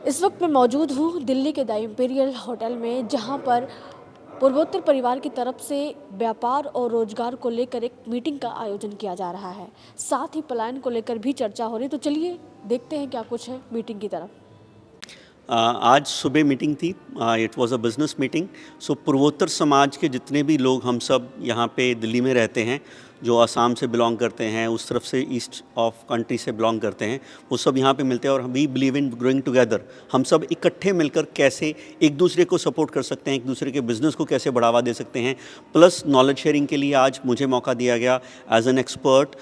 इस वक्त मैं मौजूद हूँ दिल्ली के द इम्पीरियल होटल में, जहाँ पर पूर्वोत्तर परिवार की तरफ से व्यापार और रोजगार को लेकर एक मीटिंग का आयोजन किया जा रहा है। साथ ही पलायन को लेकर भी चर्चा हो रही। तो चलिए देखते हैं क्या कुछ है मीटिंग की तरफ। आज सुबह मीटिंग थी। It was a business meeting. So पूर्वोत्तर समाज के जितने भी लोग हम सब यहाँ पे दिल्ली में रहते हैं, जो असम से बिलोंग करते हैं, उस तरफ से ईस्ट ऑफ कंट्री से बिलोंग करते हैं, वो सब यहाँ पे मिलते हैं और we believe in growing together. हम सब इकट्ठे मिलकर कैसे एक दूसरे को सपोर्ट कर सकते हैं, एक दूसरे के बिज़नेस को कैसे बढ़ावा दे सकते हैं। प्लस नॉलेज शेयरिंग के लिए आज मुझे मौका दिया गया as an expert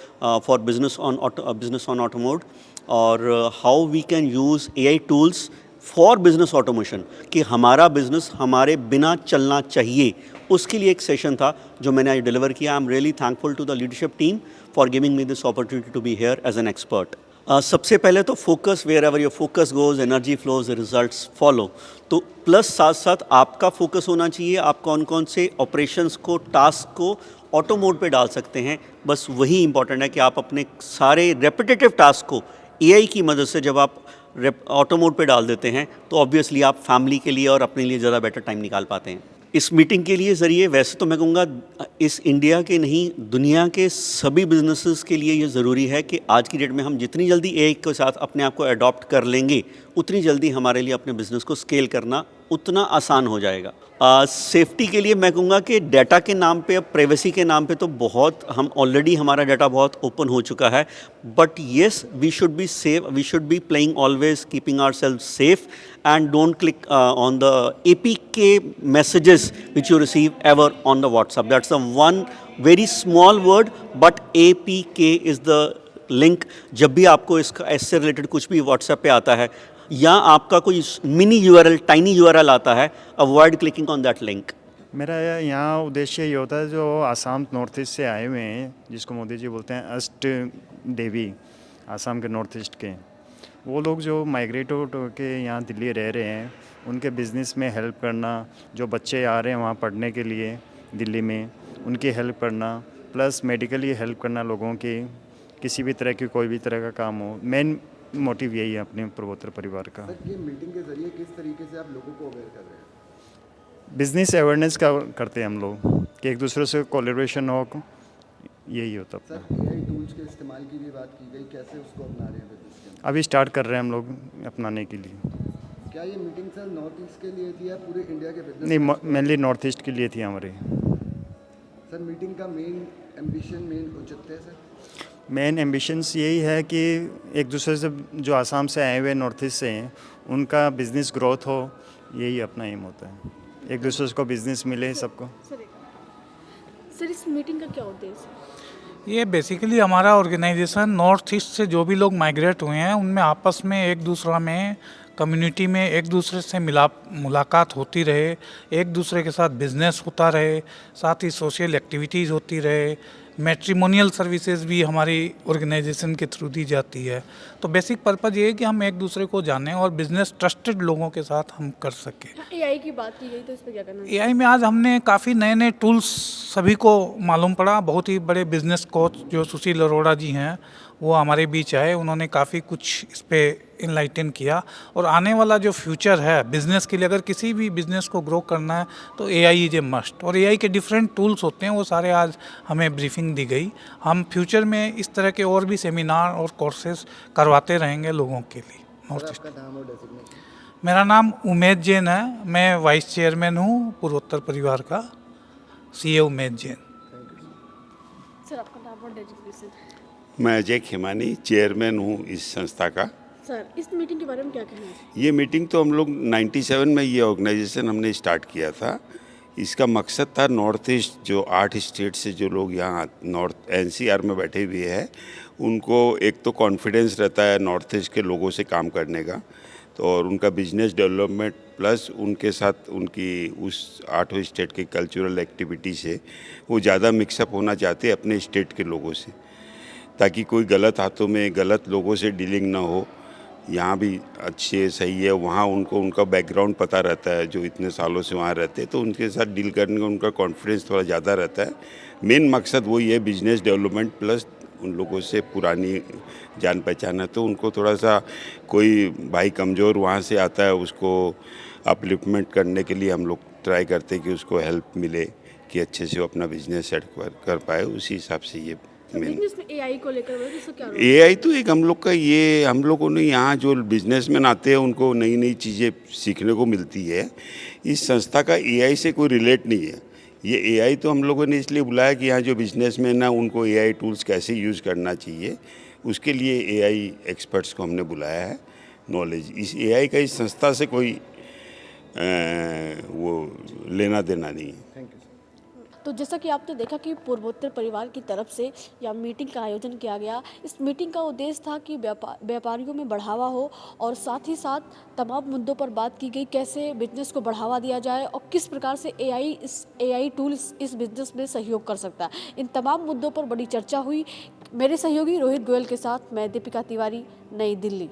for business on auto mode, और how we can use AI tools for business automation, कि हमारा बिजनेस हमारे बिना चलना चाहिए। उसके लिए एक सेशन था जो मैंने आज डिलीवर किया। I am really thankful to the leadership team for giving me this opportunity to be here as an expert. सबसे पहले तो focus, wherever your focus goes energy flows, results follow. तो plus साथ साथ आपका focus होना चाहिए, आप कौन कौन से ऑपरेशंस को, टास्क को ऑटो मोड पे डाल सकते हैं। बस वही इंपॉर्टेंट है कि आप अपने सारे रेपिटेटिव टास्क को AI की मदद से जब आप ऑटो मोड पे डाल देते हैं, तो ऑब्वियसली आप फैमिली के लिए और अपने लिए ज़्यादा बेटर टाइम निकाल पाते हैं। इस मीटिंग के लिए ज़रिए, वैसे तो मैं कहूँगा इस इंडिया के नहीं, दुनिया के सभी बिजनेसेस के लिए ये ज़रूरी है कि आज की डेट में हम जितनी जल्दी AI के साथ अपने आप को अडॉप्ट कर लेंगे, उतनी जल्दी हमारे लिए अपने बिजनेस को स्केल करना उतना आसान हो जाएगा। सेफ्टी के लिए मैं कहूँगा कि डाटा के नाम पे, अब प्राइवेसी के नाम पे तो बहुत, हम ऑलरेडी हमारा डाटा बहुत ओपन हो चुका है, but yes we should be safe, we should be playing always, keeping ourselves safe, and don't click on the APK messages which you receive ever on the WhatsApp. That's the one very small word, but APK is the link. जब भी आपको इससे related कुछ भी WhatsApp पे आता है, या आपका कोई मिनी URL, टाइनी URL आता है, avoid clicking on that link. मेरा यहाँ उद्देश्य ये होता है, जो आसाम नॉर्थ ईस्ट से आए हुए हैं, जिसको मोदी जी बोलते हैं अष्ट देवी, आसाम के नॉर्थ ईस्ट के, वो लोग जो माइग्रेट हो के यहाँ दिल्ली रह रहे हैं, उनके बिज़नेस में हेल्प करना, जो बच्चे आ रहे हैं वहाँ पढ़ने के लिए दिल्ली में, उनकी हेल्प करना, प्लस मेडिकली हेल्प करना लोगों की, किसी भी तरह की कोई भी तरह का काम हो। मेन मोटिव यही है अपने पूर्वोत्तर परिवार का। सर, ये मीटिंग के जरिए किस तरीके से आप लोगों को अवेयर कर रहे हैं? बिज़नेस अवेयरनेस का करते हैं हम लोग, कि एक दूसरे से कोलैबोरेशन हो, यही होता है। सर, AI टूल्स के इस्तेमाल की भी बात की गई, कैसे उसको अपना रहे हैं बिजनेस के अंदर? अभी स्टार्ट कर रहे हैं हम लोग अपनाने के लिए। क्या ये मीटिंग सर नॉर्थ ईस्ट के लिए थी या पूरे इंडिया के बिजनेस? नहीं, मेनली नॉर्थ ईस्ट के लिए थी हमारी। सर, मीटिंग का मेन एम्बिशन, मेन औचित्य है सर? मेन एम्बिशंस यही है कि एक दूसरे से, जो आसाम से आए हुए नॉर्थ ईस्ट से हैं, उनका बिज़नेस ग्रोथ हो, यही अपना एम होता है। एक दूसरे को बिज़नेस मिले सबको। सर, इस मीटिंग का क्या उद्देश्य है? ये बेसिकली हमारा ऑर्गेनाइजेशन नॉर्थ ईस्ट से जो भी लोग माइग्रेट हुए हैं, उनमें आपस में एक दूसरा में कम्युनिटी में एक दूसरे से मुलाकात होती रहे, एक दूसरे के साथ बिजनेस होता रहे, साथ ही सोशल एक्टिविटीज़ होती रहे, मैट्रिमोनियल सर्विसेज भी हमारी ऑर्गेनाइजेशन के थ्रू दी जाती है। तो बेसिक पर्पज़ ये है कि हम एक दूसरे को जानें और बिज़नेस ट्रस्टेड लोगों के साथ हम कर सकें। AI की बात की गई, तो इस पर क्या करना है? AI में आज हमने काफ़ी नए नए टूल्स सभी को मालूम पड़ा। बहुत ही बड़े बिजनेस कोच जो सुशील अरोड़ा जी हैं, वो हमारे बीच आए, उन्होंने काफ़ी कुछ इस पर इनलाइटन किया। और आने वाला जो फ्यूचर है बिज़नेस के लिए, अगर किसी भी बिज़नेस को ग्रो करना है तो AI इज ए मस्ट। और AI के डिफरेंट टूल्स होते हैं, वो सारे आज हमें ब्रीफिंग दी गई। हम फ्यूचर में इस तरह के और भी सेमिनार और कोर्सेज करवाते रहेंगे लोगों के लिए नॉर्थ ईस्ट। आपका नाम और डेजिग्नेशन? मेरा नाम उमेद जैन है, मैं वाइस चेयरमैन हूँ पूर्वोत्तर परिवार का, CA उमेद जैन। सर, आपका नाम और डेजिग्नेशन? मैं अजय खेमानी, चेयरमैन हूँ इस संस्था का। सर, इस मीटिंग के बारे में क्या कहना है? ये मीटिंग तो हम लोग 97 में ये ऑर्गेनाइजेशन हमने स्टार्ट किया था। इसका मकसद था नॉर्थ ईस्ट, जो 8 स्टेट से जो लोग यहाँ नॉर्थ NCR में बैठे हुए हैं, उनको एक तो कॉन्फिडेंस रहता है नॉर्थ ईस्ट के लोगों से काम करने का, तो और उनका बिजनेस डेवलपमेंट, प्लस उनके साथ उनकी उस 8 स्टेट के कल्चरल एक्टिविटी से वो ज़्यादा मिक्सअप होना चाहते हैं अपने स्टेट के लोगों से, ताकि कोई गलत हाथों में गलत लोगों से डीलिंग ना हो। यहाँ भी अच्छे सही है, वहाँ उनको उनका बैकग्राउंड पता रहता है, जो इतने सालों से वहाँ रहते हैं, तो उनके साथ डील करने का उनका कॉन्फिडेंस थोड़ा ज़्यादा रहता है। मेन मकसद वही है, बिजनेस डेवलपमेंट प्लस उन लोगों से पुरानी जान पहचान है, तो उनको थोड़ा सा कोई भाई कमज़ोर वहाँ से आता है, उसको अपलिफ्टमेंट करने के लिए हम लोग ट्राई करते हैं कि उसको हेल्प मिले कि अच्छे से वो अपना बिजनेस सेट कर पाए। उसी हिसाब से ये मेन बिजनेस में एआई को लेकर इसका क्या रोल? एआई तो एक हम लोग का, ये हम लोगों ने यहाँ जो बिजनेसमैन आते हैं उनको नई नई चीज़ें सीखने को मिलती है। इस संस्था का एआई से कोई रिलेट नहीं है। ये एआई तो हम लोगों ने इसलिए बुलाया कि यहाँ जो बिजनेसमैन है उनको एआई टूल्स कैसे यूज़ करना चाहिए, उसके लिए एआई एक्सपर्ट्स को हमने बुलाया है। नॉलेज इस एआई का इस संस्था से कोई वो लेना देना नहीं है। Thank you sir. तो जैसा कि आपने देखा कि पूर्वोत्तर परिवार की तरफ से यह मीटिंग का आयोजन किया गया। इस मीटिंग का उद्देश्य था कि व्यापारियों में बढ़ावा हो और साथ ही साथ तमाम मुद्दों पर बात की गई, कैसे बिजनेस को बढ़ावा दिया जाए और किस प्रकार से एआई टूल इस बिजनेस में सहयोग कर सकता है। इन तमाम मुद्दों पर बड़ी चर्चा हुई। मेरे सहयोगी रोहित गोयल के साथ मैं दीपिका तिवारी, नई दिल्ली।